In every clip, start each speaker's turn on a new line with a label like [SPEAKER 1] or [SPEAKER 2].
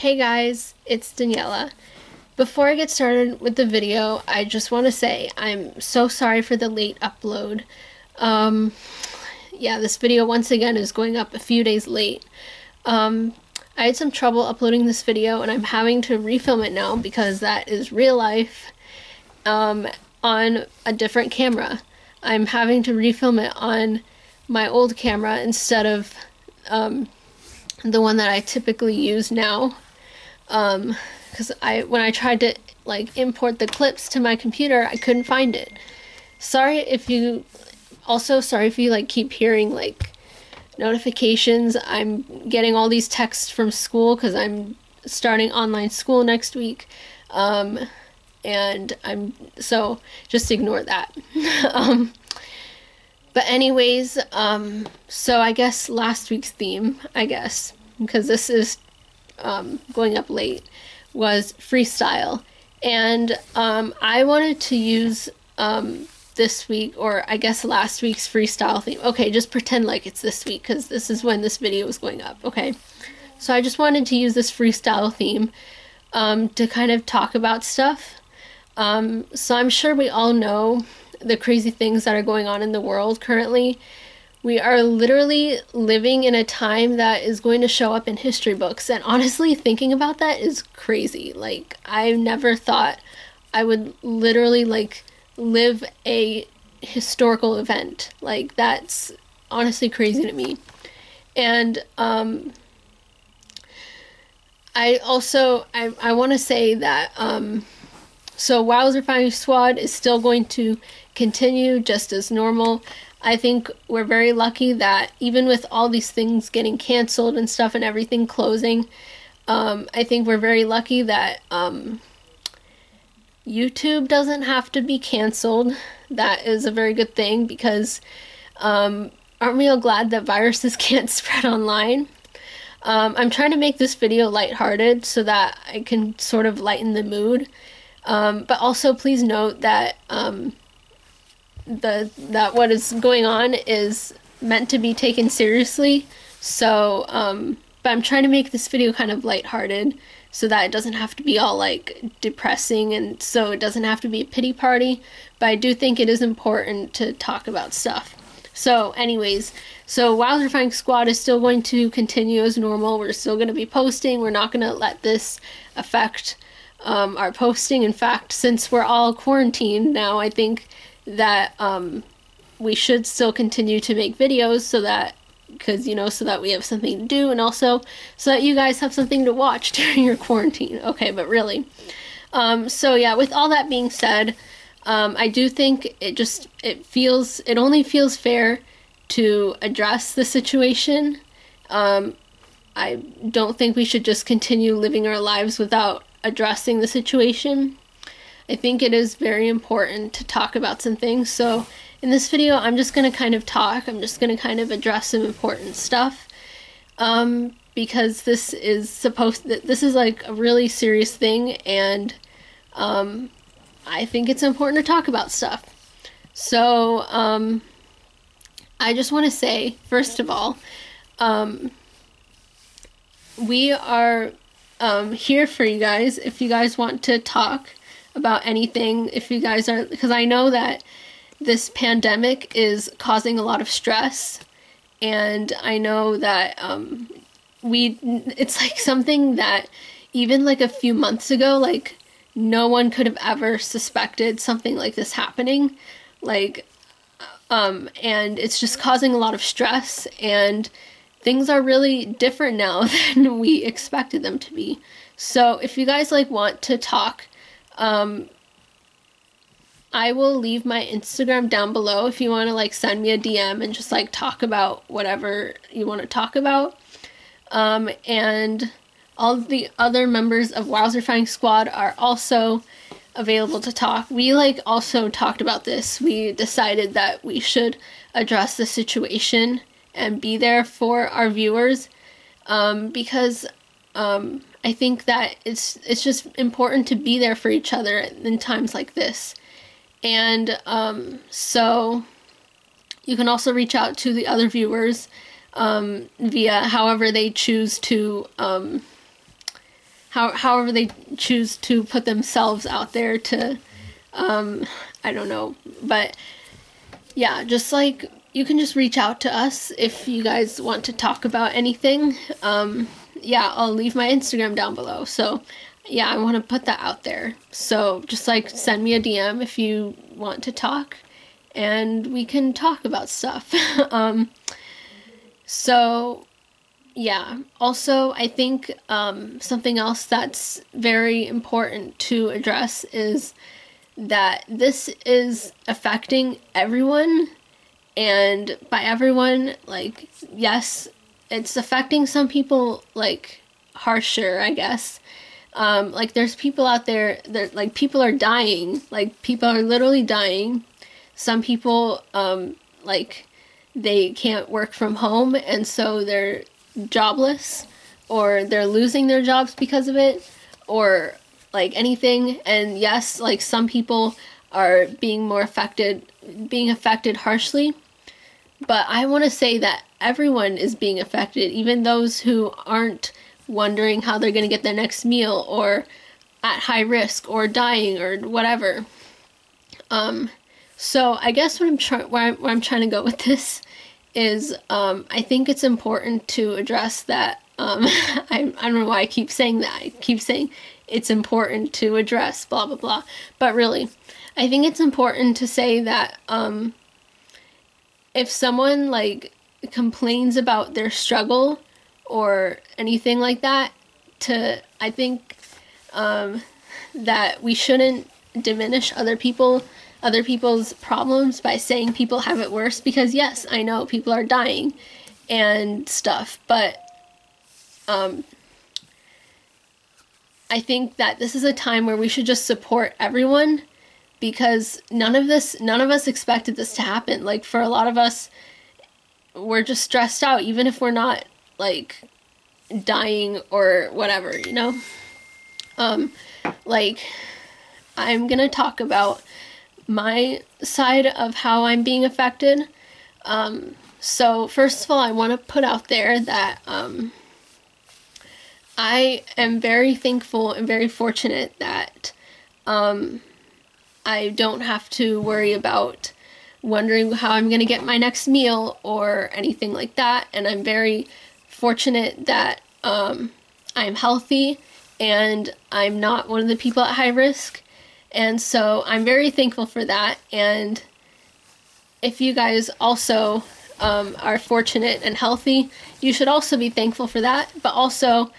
[SPEAKER 1] Hey guys, it's Daniela. Before I get started with the video, I just want to say I'm so sorry for the late upload. Yeah, this video once again is going up a few days late. I had some trouble uploading this video and I'm having to refilm it now because that is real life on a different camera. I'm having to refilm it on my old camera instead of the one that I typically use now. Because when I tried to import the clips to my computer, I couldn't find it. Sorry if you keep hearing notifications. I'm getting all these texts from school because I'm starting online school next week. And so just ignore that. But anyways, so I guess last week's theme, because this is going up late, was freestyle. And I wanted to use this week, or I guess last week's freestyle theme. Okay, just pretend like it's this week, because this is when this video is going up, okay? So I just wanted to use this freestyle theme to kind of talk about stuff. So I'm sure we all know the crazy things that are going on in the world currently. We are literally living in a time that is going to show up in history books, and honestly, thinking about that is crazy. Like, I never thought I would literally live a historical event. Like, that's honestly crazy to me. And I want to say that so wowzerfying squad is still going to continue just as normal. I think we're very lucky that even with all these things getting canceled and stuff and everything closing, I think we're very lucky that YouTube doesn't have to be canceled. That is a very good thing, because aren't we all glad that viruses can't spread online? I'm trying to make this video lighthearted so that I can sort of lighten the mood. But also please note that that what is going on is meant to be taken seriously. So, but I'm trying to make this video kind of lighthearted so that it doesn't have to be all depressing, and so it doesn't have to be a pity party. But I do think it is important to talk about stuff. So anyways, so wowzerfying squad is still going to continue as normal. We're still going to be posting. We're not going to let this affect our posting. In fact, since we're all quarantined now, I think that we should still continue to make videos so that we have something to do, and also so that you guys have something to watch during your quarantine. Okay, but really, so yeah, with all that being said, I do think it only feels fair to address the situation. I don't think we should just continue living our lives without addressing the situation. I think it is very important to talk about some things. So in this video, I'm just going to kind of talk. I'm just going to kind of address some important stuff. Because this is like a really serious thing, and I think it's important to talk about stuff. So I just want to say, first of all, we are here for you guys if you guys want to talk about anything. If you guys are, because I know that this pandemic is causing a lot of stress, and I know that it's like something that even a few months ago, no one could have ever suspected something like this happening. And it's just causing a lot of stress, and things are really different now than we expected them to be. So if you guys want to talk, I will leave my Instagram down below if you want to send me a DM and just talk about whatever you want to talk about. And all of the other members of wowzerfying squad are also available to talk. We also talked about this. We decided that we should address the situation and be there for our viewers, because I think that it's just important to be there for each other in times like this. And so you can also reach out to the other viewers via however they choose to however they choose to put themselves out there to, I don't know, but yeah, just like you can just reach out to us if you guys want to talk about anything. Yeah, I'll leave my Instagram down below. So yeah, I want to put that out there. So just like send me a DM if you want to talk, and we can talk about stuff. So yeah, also I think something else that's very important to address is that this is affecting everyone, and by everyone, like, yes, it's affecting some people, like, harsher, I guess. Like, there's people out there that, like, people are dying. Like, people are literally dying. Some people, like, they can't work from home, and so they're jobless, or they're losing their jobs because of it, or, like, anything. And yes, like, some people are being affected harshly. But I want to say that everyone is being affected, even those who aren't wondering how they're going to get their next meal, or at high risk, or dying, or whatever. So I guess where I'm trying to go with this is, I think it's important to address that. I don't know why I keep saying that. I keep saying it's important to address blah blah blah, but really, I think it's important to say that if someone, like, complains about their struggle or anything like that, I think that we shouldn't diminish other people's problems by saying people have it worse, because yes, I know people are dying and stuff, but I think that this is a time where we should just support everyone, because none of us expected this to happen. Like, for a lot of us, we're just stressed out, even if we're not, like, dying or whatever, you know? Like, I'm gonna talk about my side of how I'm being affected. So first of all, I want to put out there that I am very thankful and very fortunate that I don't have to worry about wondering how I'm going to get my next meal or anything like that. And I'm very fortunate that I'm healthy and I'm not one of the people at high risk. And so I'm very thankful for that. And if you guys also are fortunate and healthy, you should also be thankful for that. But also,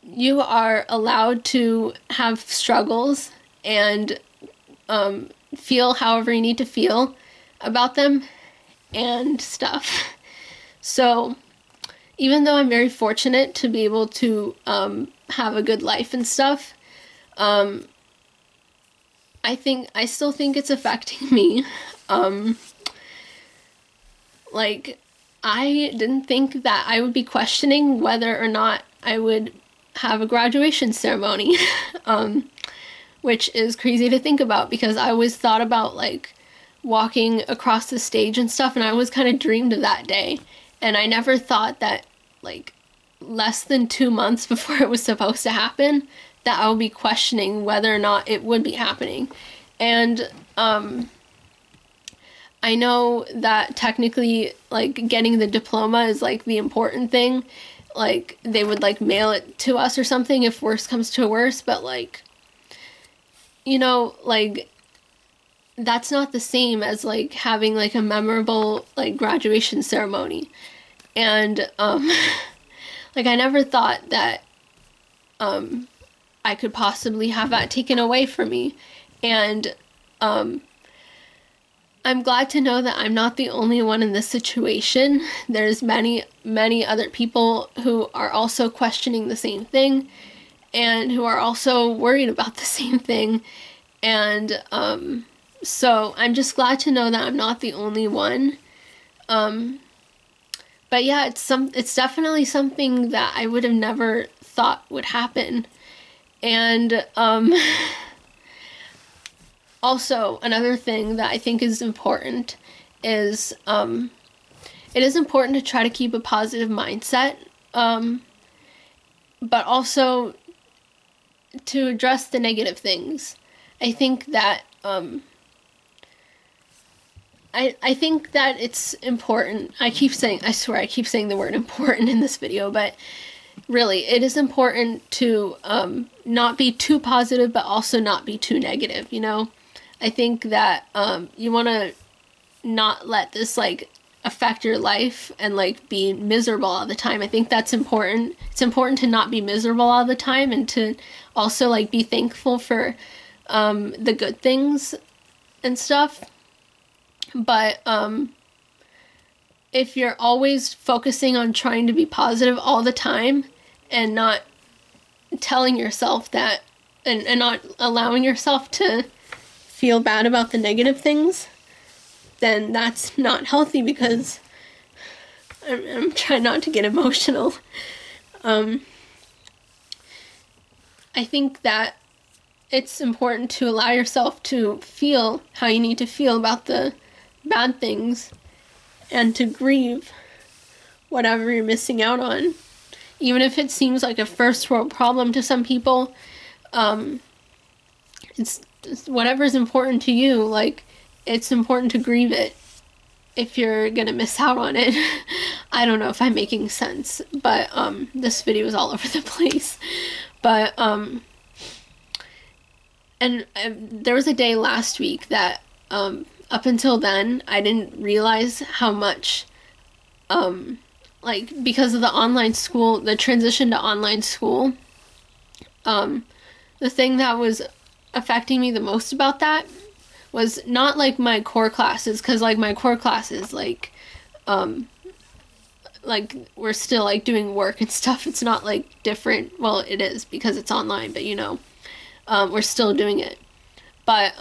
[SPEAKER 1] you are allowed to have struggles and feel however you need to feel about them and stuff. So even though I'm very fortunate to be able to have a good life and stuff, I still think it's affecting me. Like, I didn't think that I would be questioning whether or not I would have a graduation ceremony, which is crazy to think about, because I always thought about, like, walking across the stage and stuff, and I always kind of dreamed of that day. And I never thought that, like, less than 2 months before it was supposed to happen, that I would be questioning whether or not it would be happening. And I know that technically, like, getting the diploma is, like, the important thing. Like, they would, like, mail it to us or something if worse comes to worse, but, like, you know, like, that's not the same as, like, having, like, a memorable, like, graduation ceremony. And like, I never thought that I could possibly have that taken away from me. And I'm glad to know that I'm not the only one in this situation. There's many, many other people who are also questioning the same thing, and who are also worried about the same thing. And so I'm just glad to know that I'm not the only one. But yeah, it's definitely something that I would have never thought would happen. And also, another thing that I think is important is it is important to try to keep a positive mindset but also to address the negative things. I think that I think that it's important. I swear I keep saying the word important in this video, but really, it is important to not be too positive, but also not be too negative, you know? I think that you want to not let this, like, affect your life and, like, be miserable all the time. I think that's important. It's important to not be miserable all the time and to also, like, be thankful for the good things and stuff. But if you're always focusing on trying to be positive all the time and not telling yourself that, and not allowing yourself to feel bad about the negative things, then that's not healthy, because I'm trying not to get emotional. I think that it's important to allow yourself to feel how you need to feel about the bad things and to grieve whatever you're missing out on. Even if it seems like a first world problem to some people, it's whatever's important to you. Like, it's important to grieve it if you're gonna miss out on it. I don't know if I'm making sense, but this video is all over the place. But there was a day last week that up until then I didn't realize how much like, because of the online school, the transition to online school, the thing that was affecting me the most about that was not, like, my core classes, because, like, my core classes, like, we're still, like, doing work and stuff. It's not, like, different. Well, it is, because it's online, but, you know, we're still doing it. But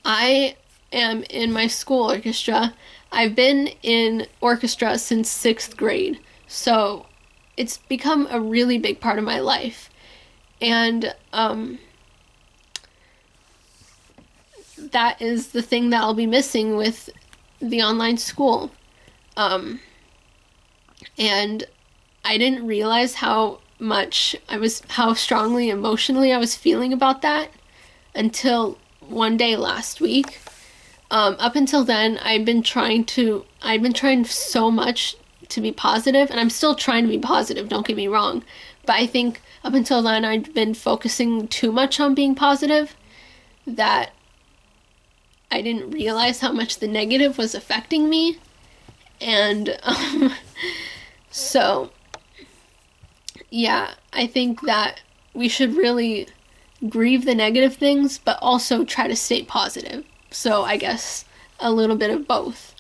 [SPEAKER 1] I am in my school orchestra. I've been in orchestra since 6th grade, so it's become a really big part of my life. And that is the thing that I'll be missing with the online school. And I didn't realize how strongly emotionally I was feeling about that until one day last week. Up until then, I've been trying so much to be positive, and I'm still trying to be positive, don't get me wrong. But I think up until then, I've been focusing too much on being positive, that I didn't realize how much the negative was affecting me. And so, yeah, I think that we should really grieve the negative things, but also try to stay positive. So I guess a little bit of both.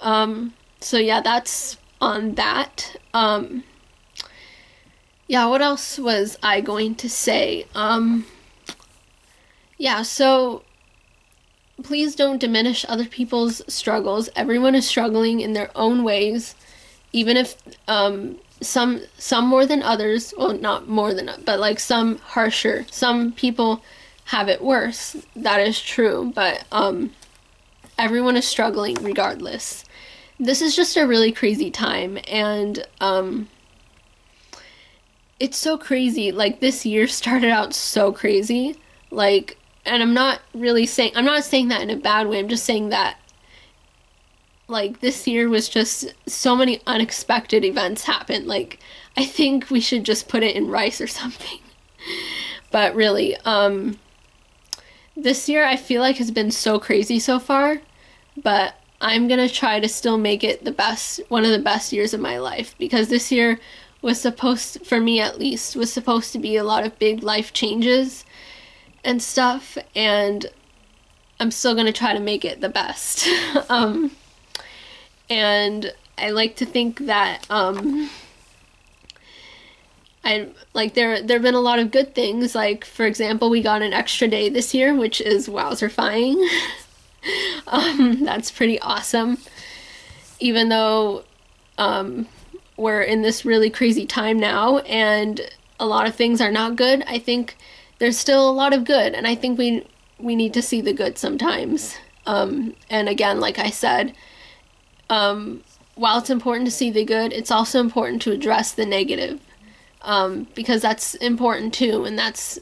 [SPEAKER 1] So yeah, that's on that. Yeah, what else was I going to say? Yeah, so please don't diminish other people's struggles. Everyone is struggling in their own ways, even if some more than others. Well, not more than, but, like, some harsher. Some people have it worse. That is true, but everyone is struggling regardless. This is just a really crazy time, and it's so crazy. Like, this year started out so crazy. Like, and I'm not saying that in a bad way. I'm just saying that, like, this year was just so many unexpected events happened. Like, I think we should just put it in rice or something. But really, this year I feel like has been so crazy so far, but I'm gonna try to still make it one of the best years of my life, because this year was for me at least, was supposed to be a lot of big life changes and stuff, and I'm still gonna try to make it the best. And I like to think that there have been a lot of good things. Like, for example, we got an extra day this year, which is wowzerfying. That's pretty awesome. Even though we're in this really crazy time now and a lot of things are not good, I think there's still a lot of good, and I think we need to see the good sometimes. And again, like I said, while it's important to see the good, it's also important to address the negative. because that's important too, and that's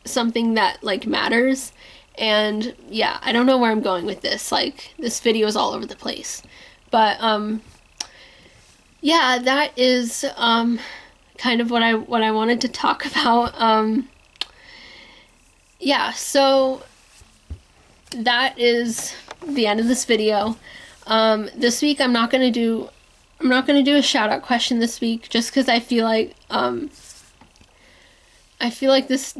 [SPEAKER 1] something that like matters. And yeah, I don't know where I'm going with this. Like, this video is all over the place. But yeah, that is kind of what I wanted to talk about. Yeah, so that is the end of this video. This week I'm not gonna do a shout out question this week, just because I feel like this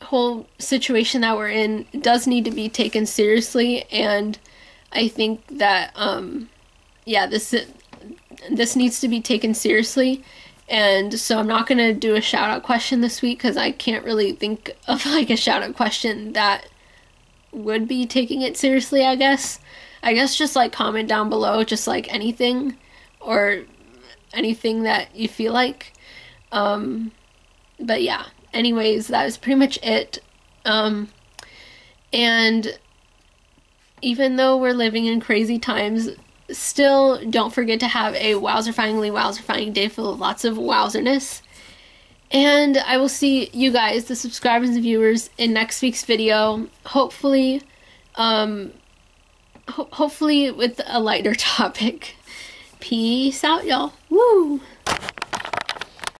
[SPEAKER 1] whole situation that we're in does need to be taken seriously, and I think that yeah, this needs to be taken seriously. And so I'm not gonna do a shout out question this week because I can't really think of like a shout out question that would be taking it seriously. I guess just like comment down below, just like anything or anything that you feel like. But yeah, anyways, that is pretty much it. And even though we're living in crazy times, still don't forget to have a wowzerfying day full of lots of wowzerness. And I will see you guys, the subscribers and viewers, in next week's video. Hopefully with a lighter topic. Peace out, y'all. Woo!